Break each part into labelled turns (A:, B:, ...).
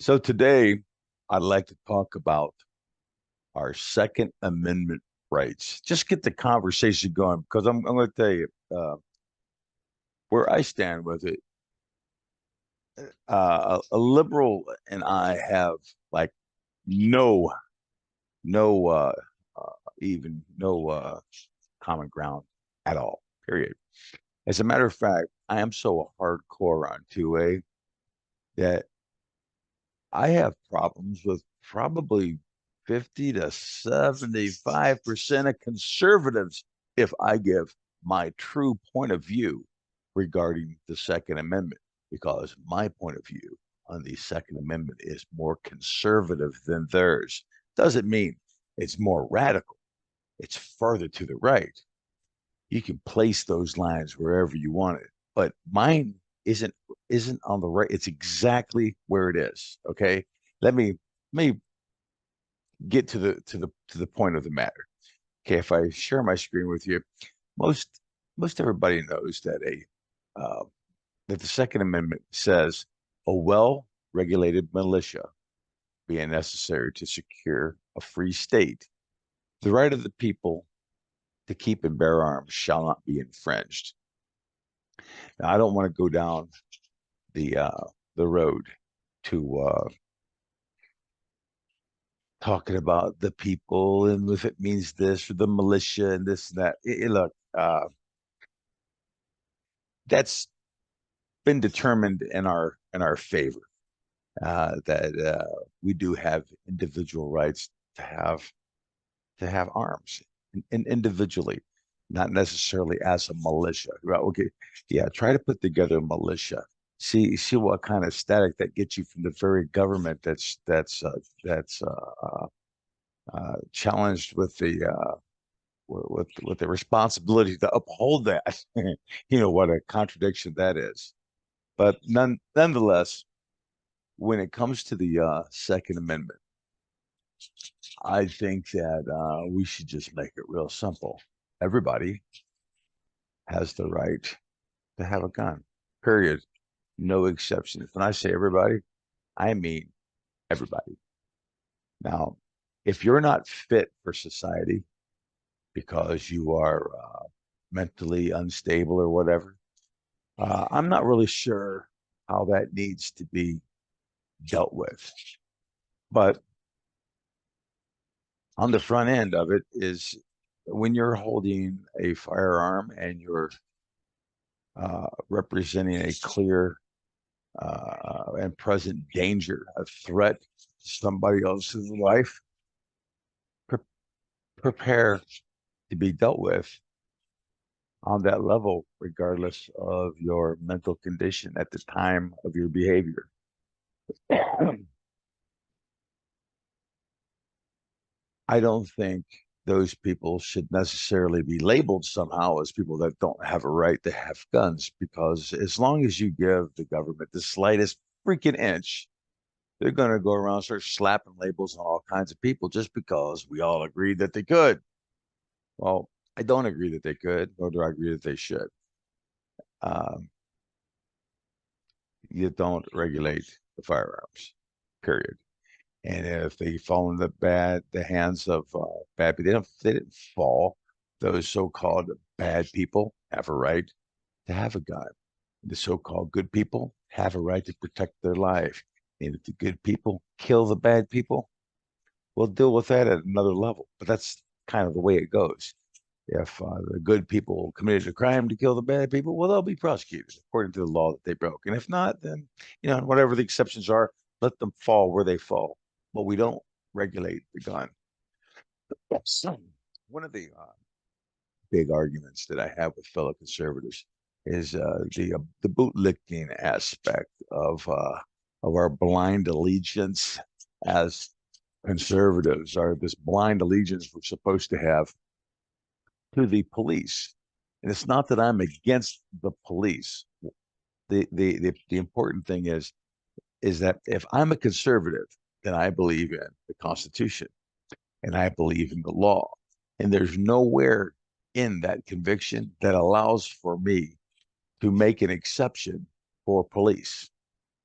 A: So today, I'd like to talk about our Second Amendment rights. Just get the conversation going because I'm going to tell you where I stand with it. A liberal and I have like no, no, uh, even no common ground at all. Period. As a matter of fact, I am so hardcore on 2A that I have problems with probably 50 to 75% of conservatives if I give my true point of view regarding the Second Amendment, because my point of view on the Second Amendment is more conservative than theirs. Doesn't mean it's more radical, it's further to the right. You can place those lines wherever you want it, but mine isn't on the right. It's exactly where it is. Okay. Let me get to the point of the matter. Okay, if I share my screen with you, most most everybody knows that the Second Amendment says a well-regulated militia being necessary to secure a free state. The right of the people to keep and bear arms shall not be infringed. Now, I don't want to go down the road to talking about the people and if it means this or the militia and this and that. Look, that's been determined in our favor. That we do have individual rights to have arms individually, not necessarily as a militia. Right? Okay, yeah. Try to put together a militia. See what kind of static that gets you from the very government that's challenged with the responsibility to uphold that. What a contradiction that is. But nonetheless, when it comes to the Second Amendment, I think that we should just make it real simple. Everybody has the right to have a gun, period. No exceptions. When I say everybody, I mean everybody. Now, if you're not fit for society because you are mentally unstable or whatever, I'm not really sure how that needs to be dealt with. But on the front end of it is when you're holding a firearm and you're representing a clear and present danger, a threat to somebody else's life, pre- prepare to be dealt with on that level, regardless of your mental condition at the time of your behavior. I don't think those people should necessarily be labeled somehow as people that don't have a right to have guns, because as long as you give the government the slightest freaking inch, they're going to go around and start slapping labels on all kinds of people just because we all agreed that they could. Well, I don't agree that they could, nor do I agree that they should. Um, you don't regulate the firearms, period. And if they fall in the hands of bad people, they didn't fall. Those so-called bad people have a right to have a gun. The so-called good people have a right to protect their life. And if the good people kill the bad people, we'll deal with that at another level. But that's kind of the way it goes. If the good people committed a crime to kill the bad people, well, they'll be prosecuted according to the law that they broke. And if not, then, whatever the exceptions are, let them fall where they fall. But we don't regulate the gun. So, one of the big arguments that I have with fellow conservatives is the bootlicking aspect of our blind allegiance as conservatives, are this blind allegiance we're supposed to have to the police. And it's not that I'm against the police. The important thing is that if I'm a conservative, then I believe in the Constitution and I believe in the law. And there's nowhere in that conviction that allows for me to make an exception for police.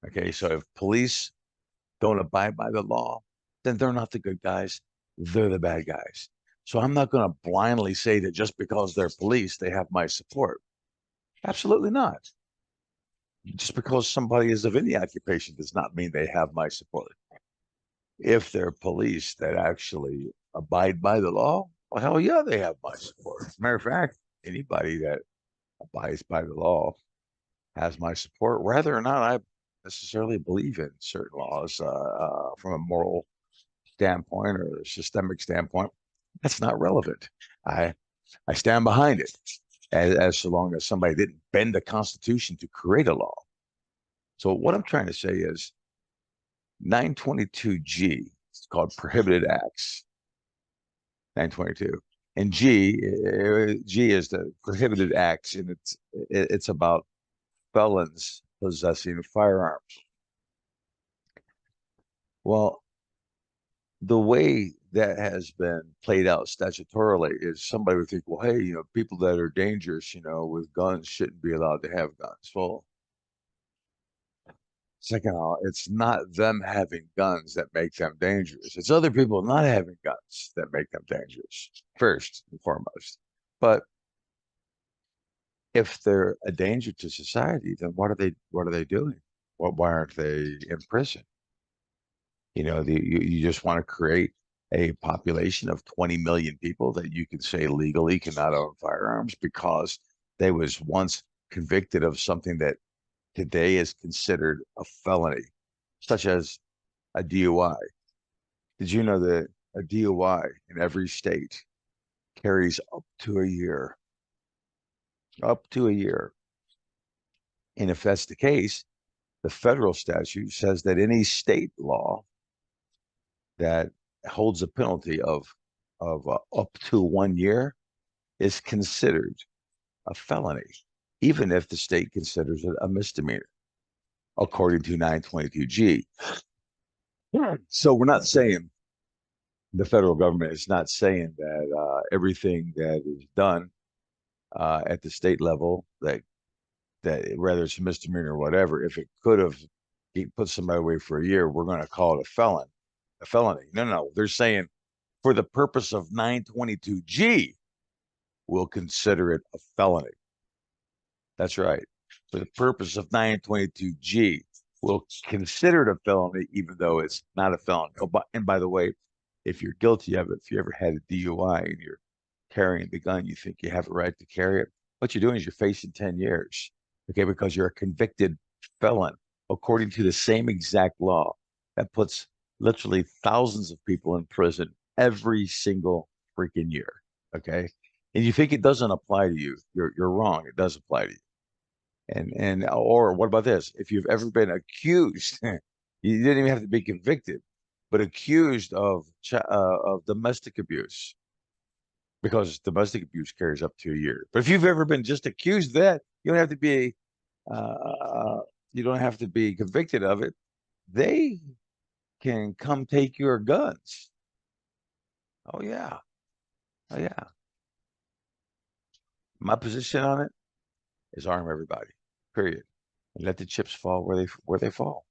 A: Okay, so if police don't abide by the law, then they're not the good guys. They're the bad guys. So I'm not going to blindly say that just because they're police, they have my support. Absolutely not. Just because somebody is of any occupation does not mean they have my support. If they're police that actually abide by the law, well, hell yeah, they have my support. As a matter of fact, anybody that abides by the law has my support, whether or not I necessarily believe in certain laws from a moral standpoint or a systemic standpoint. That's not relevant. I I stand behind it as so long as somebody didn't bend the Constitution to create a law. So what I'm trying to say is 922G, it's called prohibited acts, 922. And G is the prohibited acts, and it's about felons possessing firearms. Well, the way that has been played out statutorily is somebody would think, well, hey, people that are dangerous, with guns shouldn't be allowed to have guns. Well, second of all, it's not them having guns that make them dangerous. It's other people not having guns that make them dangerous, first and foremost. But if they're a danger to society, then what are they doing? Why aren't they in prison? You just want to create a population of 20 million people that you can say legally cannot own firearms because they was once convicted of something that today is considered a felony, such as a DUI. Did you know that a DUI in every state carries up to a year? Up to a year. And if that's the case, the federal statute says that any state law that holds a penalty of up to 1 year is considered a felony, even if the state considers it a misdemeanor, according to 922G. Yeah. So we're not saying the federal government is not saying that everything that is done at the state level that whether it's a misdemeanor or whatever, if it could have put somebody away for a year, we're going to call it a felony. No. They're saying for the purpose of 922G, we'll consider it a felony. That's right. For the purpose of 922G, we'll consider it a felony, even though it's not a felony. Oh, and by the way, if you're guilty of it, if you ever had a DUI and you're carrying the gun, you think you have a right to carry it. What you're doing is you're facing 10 years, okay, because you're a convicted felon, according to the same exact law that puts literally thousands of people in prison every single freaking year, okay? And you think it doesn't apply to you. You're wrong. It does apply to you. And or what about this? If you've ever been accused, you didn't even have to be convicted, but accused of domestic abuse, because domestic abuse carries up to a year. But if you've ever been just accused of that, you don't have to be you don't have to be convicted of it. They can come take your guns. Oh yeah, oh yeah. My position on it is arm everybody. Period. And let the chips fall where they fall.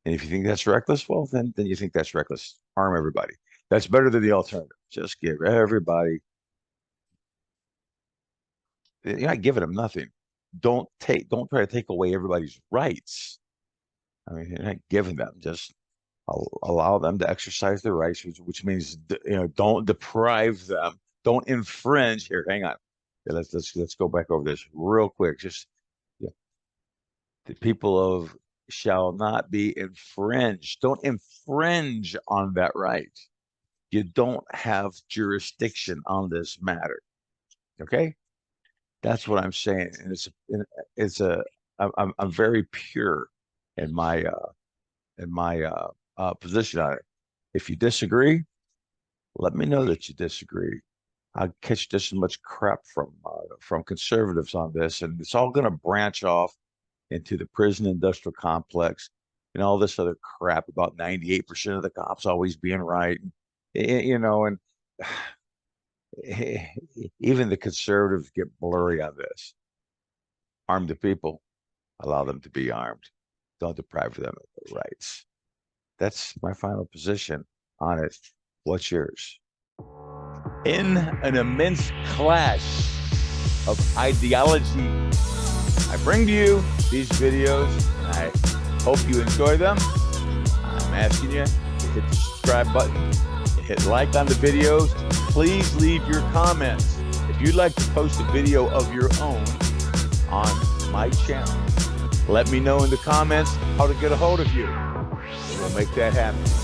A: And if you think that's reckless, well, then you think that's reckless. Harm everybody. That's better than the alternative. Just give everybody. You're not giving them nothing. Don't try to take away everybody's rights. I mean, you're not giving them. Just allow them to exercise their rights, which means don't deprive them. Don't infringe. Here, hang on. Yeah, let's go back over this real quick. Just yeah, the people of shall not be infringed. Don't infringe on that right. You don't have jurisdiction on this matter. Okay, that's what I'm saying, and it's a I'm very pure in my position on it. If you disagree, let me know that you disagree. I'll catch just as much crap from conservatives on this, and it's all going to branch off into the prison industrial complex and all this other crap about 98% of the cops always being right. And even the conservatives get blurry on this. Arm the people, allow them to be armed. Don't deprive them of their rights. That's my final position on it. What's yours? In an immense clash of ideology, I bring to you these videos, and I hope you enjoy them. I'm asking you to hit the subscribe button, hit like on the videos. Please leave your comments. If you'd like to post a video of your own on my channel, let me know in the comments how to get a hold of you. We'll make that happen.